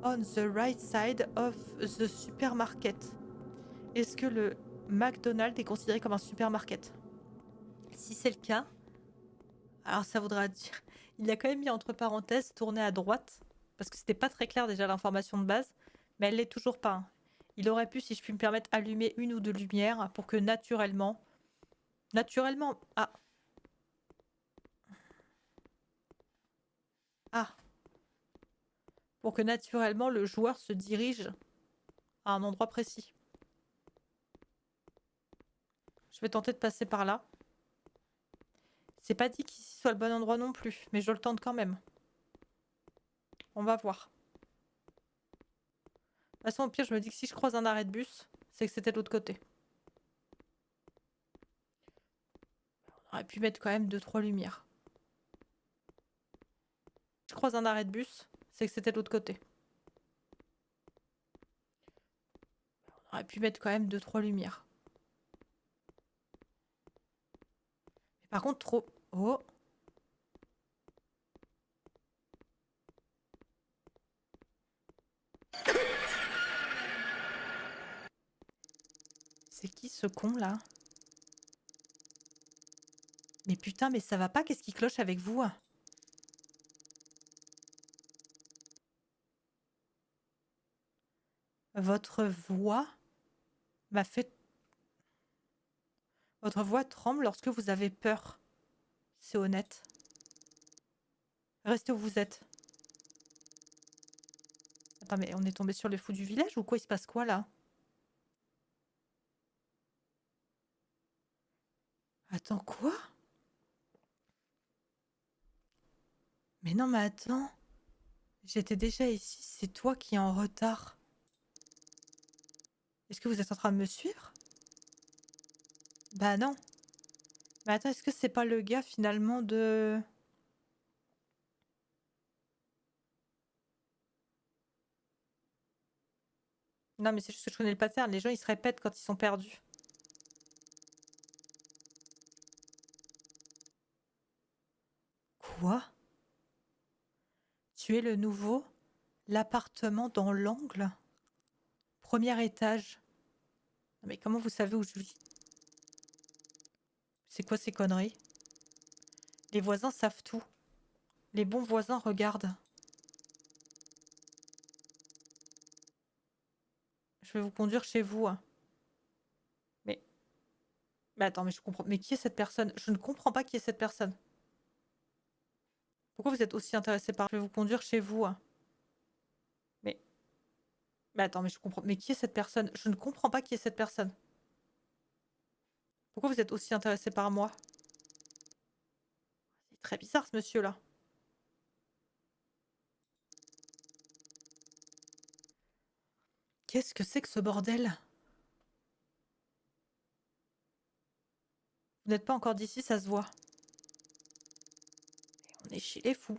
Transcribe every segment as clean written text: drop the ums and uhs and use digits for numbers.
On the right side of the supermarket. Est-ce que le McDonald's est considéré comme un supermarket? Si c'est le cas, alors ça voudra dire il a quand même mis entre parenthèses tourner à droite, parce que c'était pas très clair déjà l'information de base, mais elle l'est toujours pas, hein. Il aurait pu, si je puis me permettre, allumer une ou 2 lumières pour que naturellement ah! Ah! Pour que naturellement le joueur se dirige à un endroit précis. Je vais tenter de passer par là. C'est pas dit qu'ici soit le bon endroit non plus, mais je le tente quand même. On va voir. De toute façon, au pire, je me dis que si je croise un arrêt de bus, c'est que c'était de l'autre côté. On aurait pu mettre quand même deux trois lumières. Si je croise un arrêt de bus, c'est que c'était de l'autre côté. On aurait pu mettre quand même deux trois lumières. Mais par contre, trop... Oh! C'est qui ce con là? Mais putain, mais ça va pas? Qu'est-ce qui cloche avec vous? Votre voix m'a fait... Votre voix tremble lorsque vous avez peur. C'est honnête. Restez où vous êtes. Attends, mais on est tombé sur les fous du village ou quoi? Il se passe quoi là? Attends, quoi? Mais non, mais attends. J'étais déjà ici, c'est toi qui es en retard. Est-ce que vous êtes en train de me suivre? Bah non. Mais attends, est-ce que c'est pas le gars finalement de... Non, mais c'est juste que je connais le pattern. Les gens, ils se répètent quand ils sont perdus. Quoi? Tu es le nouveau? L'appartement dans l'angle? Premier étage. Non, mais comment vous savez où je vis? C'est quoi ces conneries? Les voisins savent tout. Les bons voisins regardent. Je vais vous conduire chez vous, hein. Mais... Mais attends, mais je comprends... Mais qui est cette personne? Je ne comprends pas qui est cette personne. Pourquoi vous êtes aussi intéressé par... Je vais vous conduire chez vous, hein. Mais... Mais attends, mais je comprends... Mais qui est cette personne? Je ne comprends pas qui est cette personne. Pourquoi vous êtes aussi intéressé par moi? C'est très bizarre ce monsieur-là. Qu'est-ce que c'est que ce bordel? Vous n'êtes pas encore d'ici, ça se voit. On est chez les fous.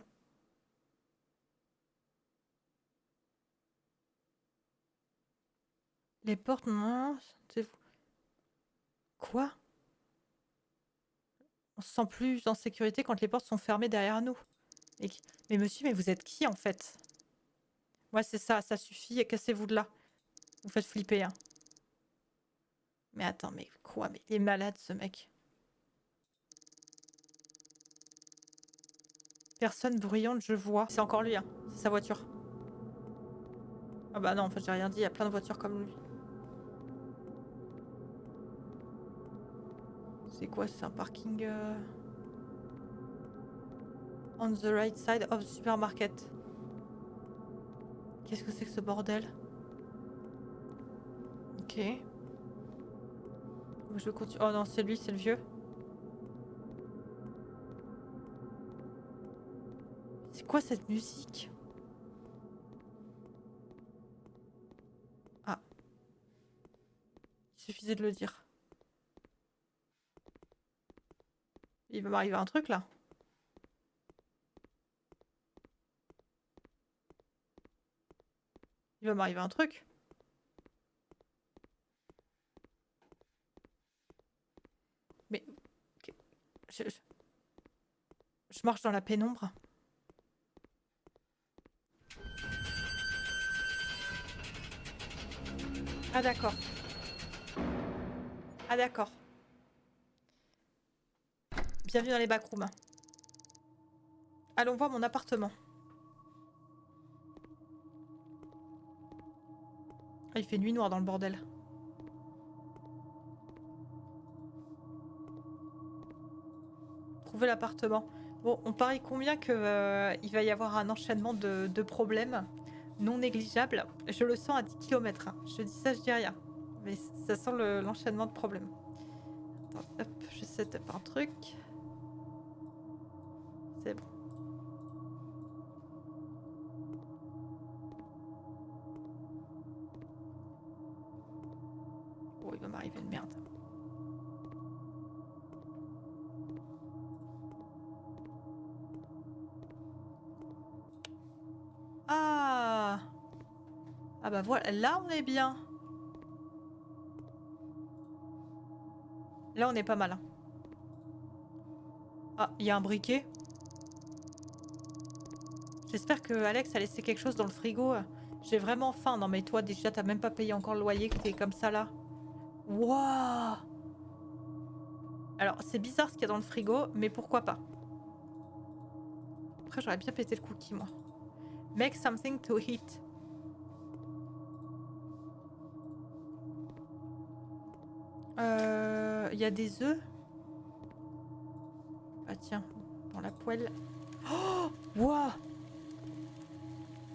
Les portes, non, c'est vous. Quoi? On se sent plus en sécurité quand les portes sont fermées derrière nous. Mais, mais monsieur, mais vous êtes qui en fait? Ouais, c'est ça, ça suffit, cassez-vous de là. Vous faites flipper, hein. Mais attends, mais quoi? Mais il est malade ce mec. Personne bruyante, je vois. C'est encore lui, hein. C'est sa voiture. Ah bah non, en fait, j'ai rien dit, il y a plein de voitures comme lui. C'est quoi? C'est un parking on the right side of the supermarket. Qu'est-ce que c'est que ce bordel? Ok. Je continue. Oh non, c'est lui, c'est le vieux. C'est quoi cette musique? Ah, il suffisait de le dire. Il va m'arriver un truc là. Il va m'arriver un truc. Mais je marche dans la pénombre. Ah d'accord. Ah d'accord. Bienvenue dans les backrooms. Allons voir mon appartement. Ah, il fait nuit noire dans le bordel. Trouver l'appartement. Bon, on parie combien que il va y avoir un enchaînement de problèmes non négligeables. Je le sens à 10 km. Hein. Je dis ça, je dis rien. Mais ça sent l'enchaînement de problèmes. Attends, hop, je set up un truc. C'est bon. Oh, il va m'arriver une merde. Ah! Ah bah voilà, là on est bien. Là on est pas mal. Hein. Ah, il y a un briquet. J'espère que Alex a laissé quelque chose dans le frigo. J'ai vraiment faim. Non mais toi déjà t'as même pas payé encore le loyer que t'es comme ça là. Waouh! Alors c'est bizarre ce qu'il y a dans le frigo, mais pourquoi pas. Après j'aurais bien pété le cookie moi. Make something to eat. Il y a des œufs. Ah tiens, dans la poêle. Oh! Waouh!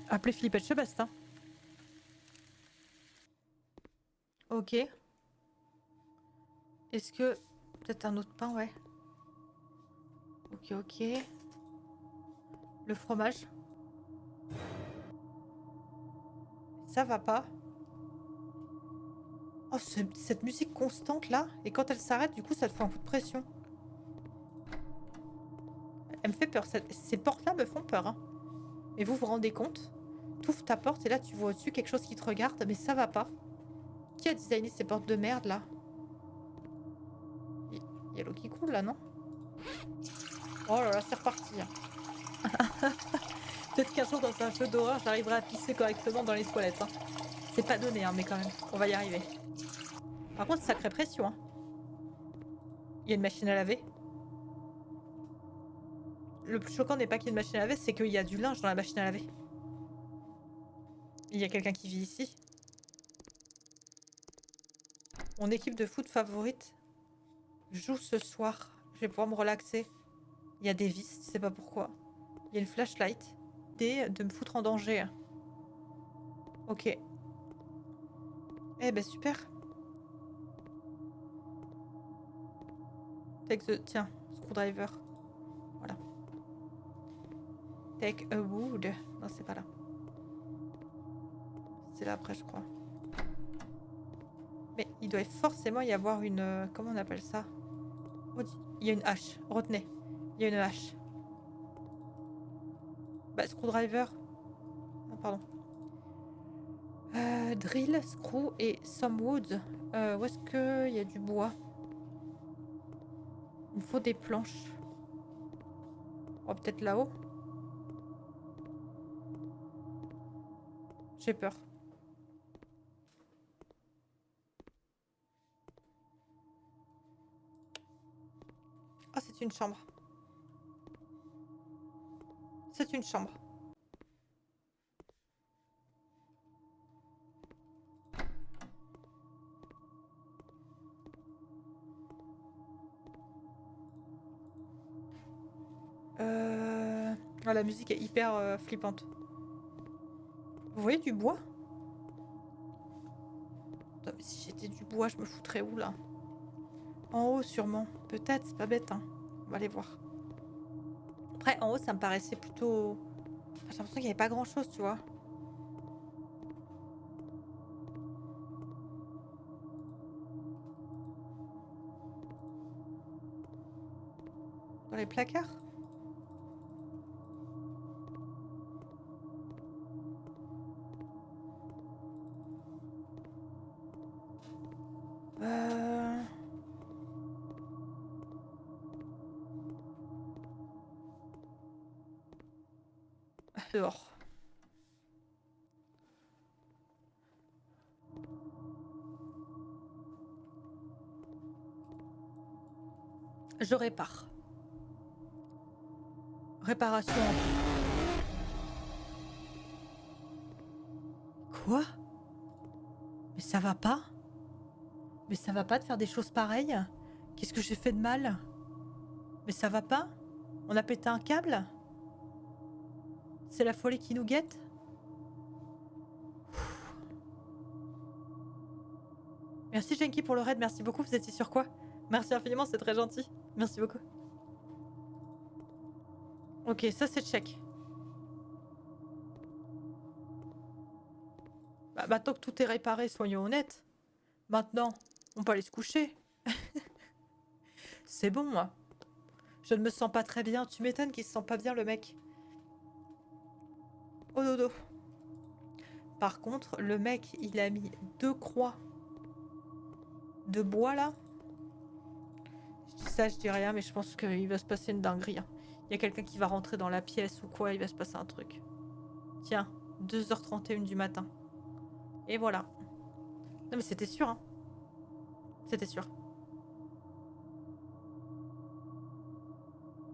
Appelez Philippe Etchebest, hein. Ok. Est-ce que... Peut-être un autre pain, ouais. Ok, ok. Le fromage. Ça va pas. Oh, cette musique constante là. Et quand elle s'arrête, du coup, ça te fait un coup de pression. Elle me fait peur. Ces portes-là me font peur. Hein. Mais vous vous rendez compte? T'ouvres ta porte et là, tu vois au-dessus quelque chose qui te regarde. Mais ça va pas. Qui a designé ces portes de merde là? Il y a l'eau qui coule là, non? Oh là là, c'est reparti. Hein. Peut-être qu'un jour, dans un jeu d'horreur, j'arriverai à pisser correctement dans les toilettes. Hein. C'est pas donné, hein, mais quand même. On va y arriver. Par contre, sacrée pression. Hein. Il y a une machine à laver. Le plus choquant n'est pas qu'il y ait une machine à laver, c'est qu'il y a du linge dans la machine à laver. Il y a quelqu'un qui vit ici. Mon équipe de foot favorite joue ce soir. Je vais pouvoir me relaxer. Il y a des vis, je sais pas pourquoi. Il y a une flashlight. De me foutre en danger. Ok. Eh ben super. Take the... Tiens, screwdriver. Voilà. Take a wood. Non, c'est pas là. C'est là après, je crois. Mais il doit forcément y avoir une... comment on appelle ça? Il y a une hache. Retenez. Il y a une hache. Bah, screwdriver. Ah, pardon. Drill, screw et some wood. Où est-ce qu'il y a du bois? Il me faut des planches. Oh, peut-être là-haut? J'ai peur. Ah, c'est une chambre. C'est une chambre. Ah, la musique est hyper flippante. Vous voyez du bois? Attends, mais si j'étais du bois, je me foutrais où là? En haut sûrement. Peut-être, c'est pas bête. Hein. On va aller voir. Après, en haut, ça me paraissait plutôt... J'ai l'impression qu'il n'y avait pas grand-chose, tu vois. Dans les placards? Euh... Dehors. Je répare. Réparation en tout. Quoi? Mais ça va pas? Mais ça va pas de faire des choses pareilles? Qu'est-ce que j'ai fait de mal? Mais ça va pas? On a pété un câble? C'est la folie qui nous guette? Merci Genki pour le raid, merci beaucoup, vous étiez sur quoi? Merci infiniment, c'est très gentil. Merci beaucoup. Ok, ça c'est check. Bah, maintenant que tout est réparé, soyons honnêtes. Maintenant, on peut aller se coucher. C'est bon, moi. Je ne me sens pas très bien. Tu m'étonnes qu'il se sent pas bien, le mec. Oh dodo. Par contre, le mec, il a mis 2 croix de bois, là. Je dis ça, je dis rien, mais je pense qu'il va se passer une dinguerie. Hein. Il y a quelqu'un qui va rentrer dans la pièce ou quoi, il va se passer un truc. Tiens, 2h31 du matin. Et voilà. Non mais c'était sûr, hein. C'était sûr.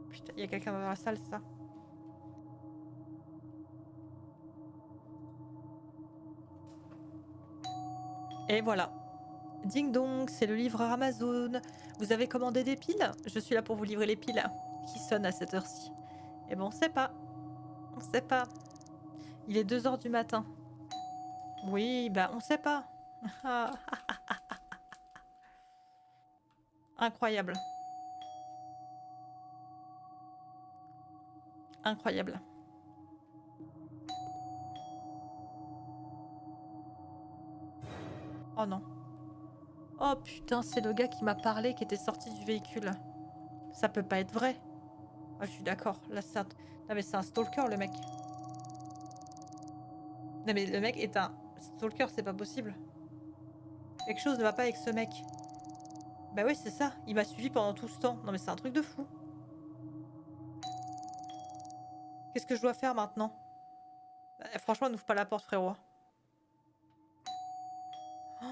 Putain, il y a quelqu'un dans la salle, c'est ça? Et voilà. Ding dong, c'est le livreur Amazon. Vous avez commandé des piles? Je suis là pour vous livrer les piles qui sonnent à cette heure-ci. Et bon, on sait pas. On sait pas. Il est 2h du matin. Oui, bah on sait pas. Incroyable. Incroyable. Oh non. Oh putain, c'est le gars qui m'a parlé qui était sorti du véhicule. Ça peut pas être vrai. Ah, je suis d'accord. Là, c'est un... Non mais c'est un stalker, le mec. Non mais le mec est un stalker, c'est pas possible. Quelque chose ne va pas avec ce mec. Bah oui, c'est ça. Il m'a suivi pendant tout ce temps. Non mais c'est un truc de fou. Qu'est-ce que je dois faire maintenant? Bah, franchement, n'ouvre pas la porte, frérot. Oh,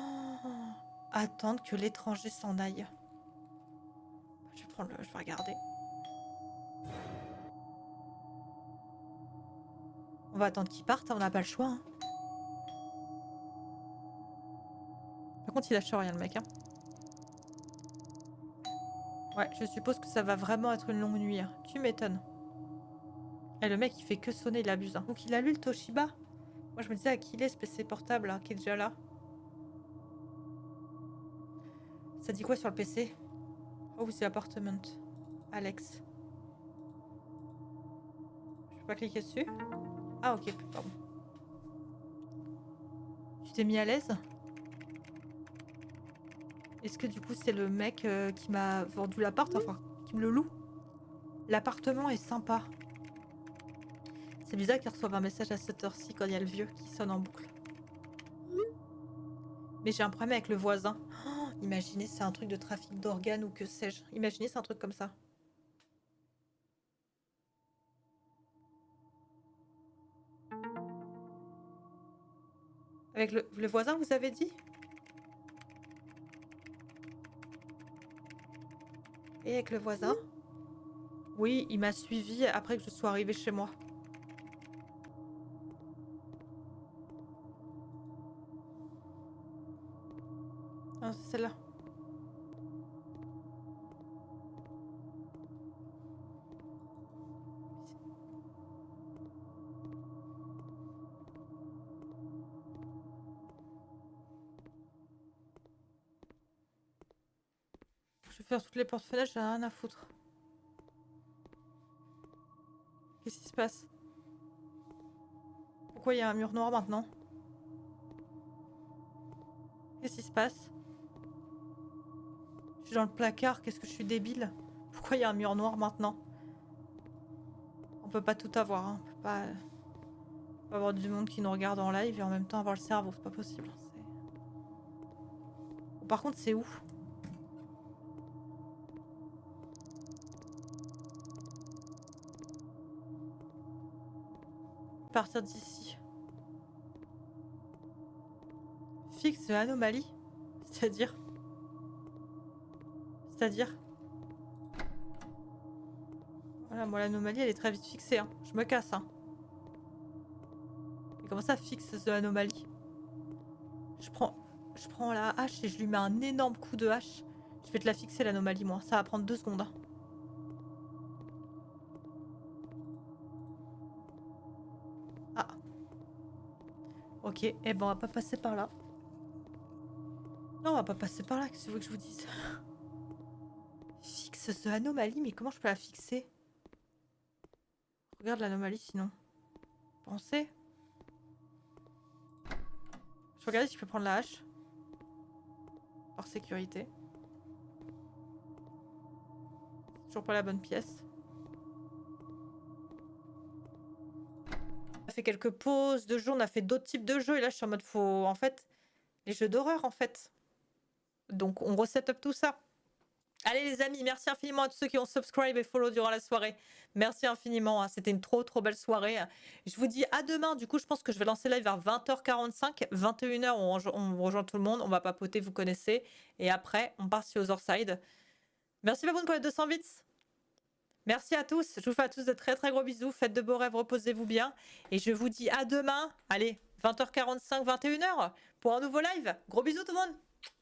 attendre que l'étranger s'en aille. Je vais prendre le... Je vais regarder. On va attendre qu'il parte, hein, on n'a pas le choix. Hein. Par contre, il lâche rien, le mec. Hein. Ouais, je suppose que ça va vraiment être une longue nuit. Hein. Tu m'étonnes. Et le mec, il fait que sonner, il abuse. Hein. Donc il a lu le Toshiba. Moi, je me disais à qui il est ce PC portable là, qui est déjà là. Ça dit quoi sur le PC? Oh, c'est appartement. Alex. Je peux pas cliquer dessus? Ah, ok, pardon. Tu t'es mis à l'aise? Est-ce que du coup, c'est le mec qui m'a vendu l'appart, enfin, qui me le loue? L'appartement est sympa. C'est bizarre qu'il reçoive un message à cette heure-ci quand il y a le vieux qui sonne en boucle. Mais j'ai un problème avec le voisin. Oh, imaginez, c'est un truc de trafic d'organes ou que sais-je. Imaginez, c'est un truc comme ça. Avec le voisin, vous avez dit? Et avec le voisin? Oui, il m'a suivi après que je sois arrivée chez moi. Ah, c'est celle-là. Je vais faire toutes les portes-fenêtres, j'en ai rien à foutre. Qu'est-ce qui se passe? Pourquoi il y a un mur noir maintenant? Qu'est-ce qui se passe? Je suis dans le placard, qu'est-ce que je suis débile? Pourquoi il y a un mur noir maintenant? On peut pas tout avoir, hein. On peut pas avoir du monde qui nous regarde en live et en même temps avoir le cerveau, c'est pas possible. Par contre, c'est où? Partir d'ici. Fixe anomalie? C'est-à-dire? C'est-à-dire? Voilà, moi l'anomalie elle est très vite fixée. Hein. Je me casse. Hein. Et comment ça fixe l'anomalie? Je prends la hache et je lui mets un énorme coup de hache. Je vais te la fixer l'anomalie moi. Ça va prendre 2 secondes. Hein. Ah. Ok, eh ben on va pas passer par là. Non, on va pas passer par là, qu'est-ce que tu veux que je vous dise? Fixe ce anomalie, mais comment je peux la fixer? Regarde l'anomalie sinon. Pensez. Je vais regarder si je peux prendre la hache. Par sécurité. Toujours pas la bonne pièce. On a fait quelques pauses de jeu, on a fait d'autres types de jeux et là je suis en mode faut... En fait, les jeux d'horreur en fait. Donc on reset up tout ça. Allez les amis, merci infiniment à tous ceux qui ont subscribe et follow durant la soirée. Merci infiniment, hein. C'était une trop belle soirée. Je vous dis à demain, du coup je pense que je vais lancer live vers 20h45. 21h on rejoint tout le monde, on va papoter, vous connaissez. Et après on part sur Otherside. Merci Baboun pour les 200 bits. Merci à tous, je vous fais à tous de très gros bisous. Faites de beaux rêves, reposez-vous bien. Et je vous dis à demain, allez, 20h45, 21h pour un nouveau live. Gros bisous tout le monde.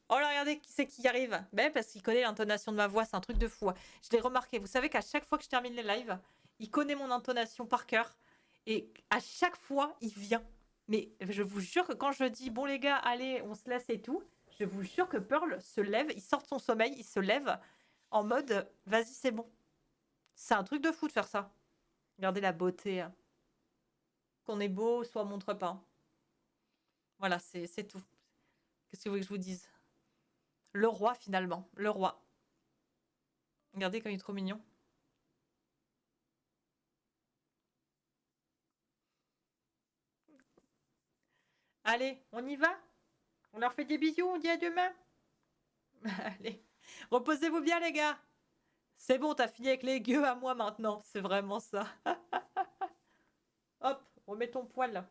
Oh là, regardez qui c'est qui arrive. Ben, parce qu'il connaît l'intonation de ma voix, c'est un truc de fou. Je l'ai remarqué. Vous savez qu'à chaque fois que je termine les lives, il connaît mon intonation par cœur. Et à chaque fois, il vient. Mais je vous jure que quand je dis, bon les gars, allez, on se laisse et tout, je vous jure que Pearl se lève, il sort de son sommeil, il se lève en mode, vas-y, c'est bon. C'est un truc de fou de faire ça. Regardez la beauté. Qu'on est beau, soit on montre pas. Voilà, c'est tout. Qu'est-ce que vous voulez que je vous dise? Le roi, finalement. Le roi. Regardez comme il est trop mignon. Allez, on y va? On leur fait des bisous, on dit à demain? Allez, reposez-vous bien les gars. C'est bon, t'as fini avec les gueux à moi maintenant. C'est vraiment ça. Hop, remets ton poil là.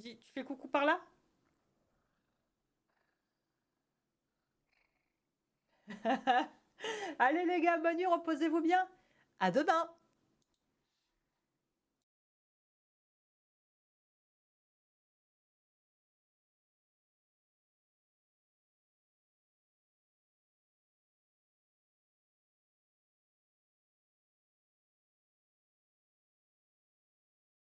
Tu fais coucou par là? Allez les gars, bonne nuit, reposez-vous bien. À demain.